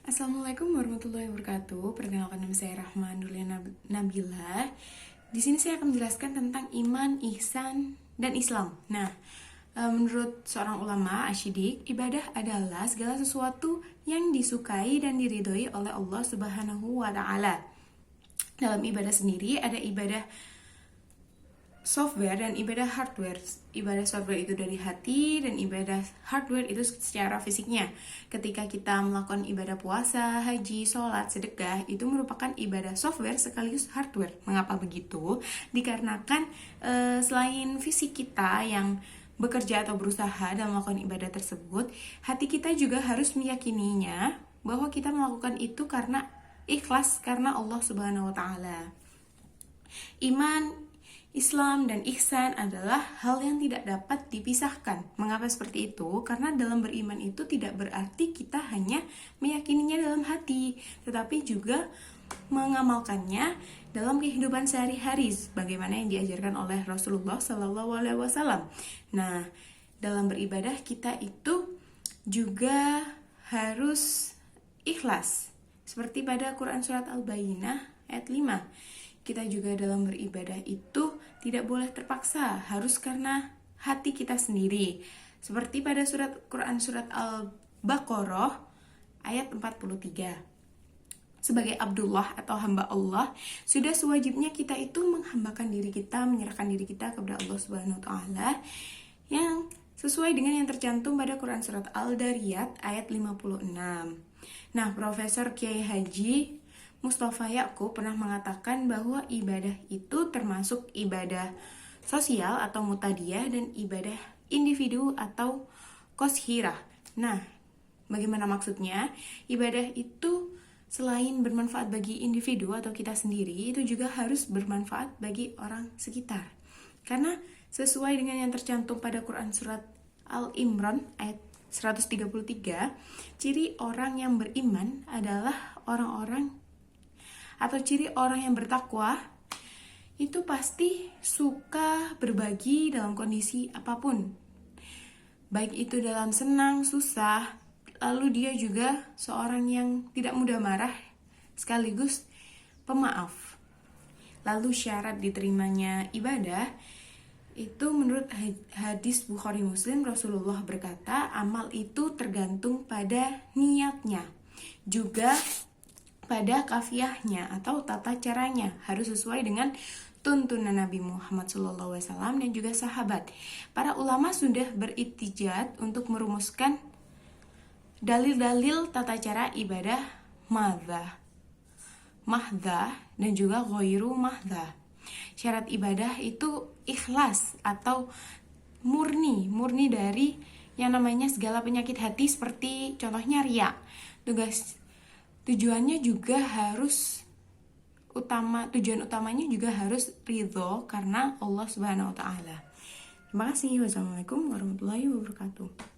Assalamualaikum warahmatullahi wabarakatuh. Perkenalkan, nama saya Rahma Nurlia Nabila. Di sini saya akan menjelaskan tentang iman, ihsan, dan Islam. Nah, menurut seorang ulama Asy-Syidik, ibadah adalah segala sesuatu yang disukai dan diridhoi oleh Allah Subhanahu wa Ta'ala. Dalam ibadah sendiri ada ibadah software dan ibadah hardware. Ibadah software itu dari hati dan ibadah hardware itu secara fisiknya. Ketika kita melakukan ibadah puasa, haji, sholat, sedekah, itu merupakan ibadah software sekaligus hardware. Mengapa begitu? Dikarenakan selain fisik kita yang bekerja atau berusaha dalam melakukan ibadah tersebut, hati kita juga harus meyakininya bahwa kita melakukan itu karena ikhlas, karena Allah Subhanahu wa Ta'ala. Iman, Islam dan ihsan adalah hal yang tidak dapat dipisahkan. Mengapa seperti itu? Karena dalam beriman itu tidak berarti kita hanya meyakininya dalam hati, tetapi juga mengamalkannya dalam kehidupan sehari-hari, bagaimana yang diajarkan oleh Rasulullah SAW. Nah, dalam beribadah kita itu juga harus ikhlas. Seperti pada Quran Surat Al-Bayyinah ayat 5. Kita juga dalam beribadah itu tidak boleh terpaksa, harus karena hati kita sendiri. Seperti pada Quran Surat Al-Baqarah ayat 43. Sebagai Abdullah atau hamba Allah, sudah sewajibnya kita itu menghambakan diri kita, menyerahkan diri kita kepada Allah Subhanahu wa Ta'ala, yang sesuai dengan yang tercantum pada Quran Surat Al-Dariyat ayat 56. Nah, Profesor Kiai Haji Mustafa Ya'qub pernah mengatakan bahwa ibadah itu termasuk ibadah sosial atau mutadiyah dan ibadah individu atau qashirah. Nah, bagaimana maksudnya? Ibadah itu selain bermanfaat bagi individu atau kita sendiri, itu juga harus bermanfaat bagi orang sekitar. Karena sesuai dengan yang tercantum pada Quran Surat Al-Imran ayat 133, ciri orang yang beriman adalah orang-orang atau ciri orang yang bertakwa itu pasti suka berbagi dalam kondisi apapun, baik itu dalam senang, susah. Lalu dia juga seorang yang tidak mudah marah, sekaligus pemaaf. Lalu syarat diterimanya ibadah itu menurut hadis Bukhari Muslim, Rasulullah berkata, amal itu tergantung pada niatnya, juga pada kafiyahnya atau tata caranya, harus sesuai dengan tuntunan Nabi Muhammad SAW dan juga sahabat. Para ulama sudah beritijad untuk merumuskan dalil-dalil tata cara ibadah mahdhah dan juga ghairu mahdhah. Syarat ibadah itu ikhlas atau murni dari yang namanya segala penyakit hati, seperti contohnya riya. Tujuan utamanya juga harus ridho karena Allah Subhanahu wa Ta'ala. Terima kasih. Wassalamualaikum warahmatullahi wabarakatuh.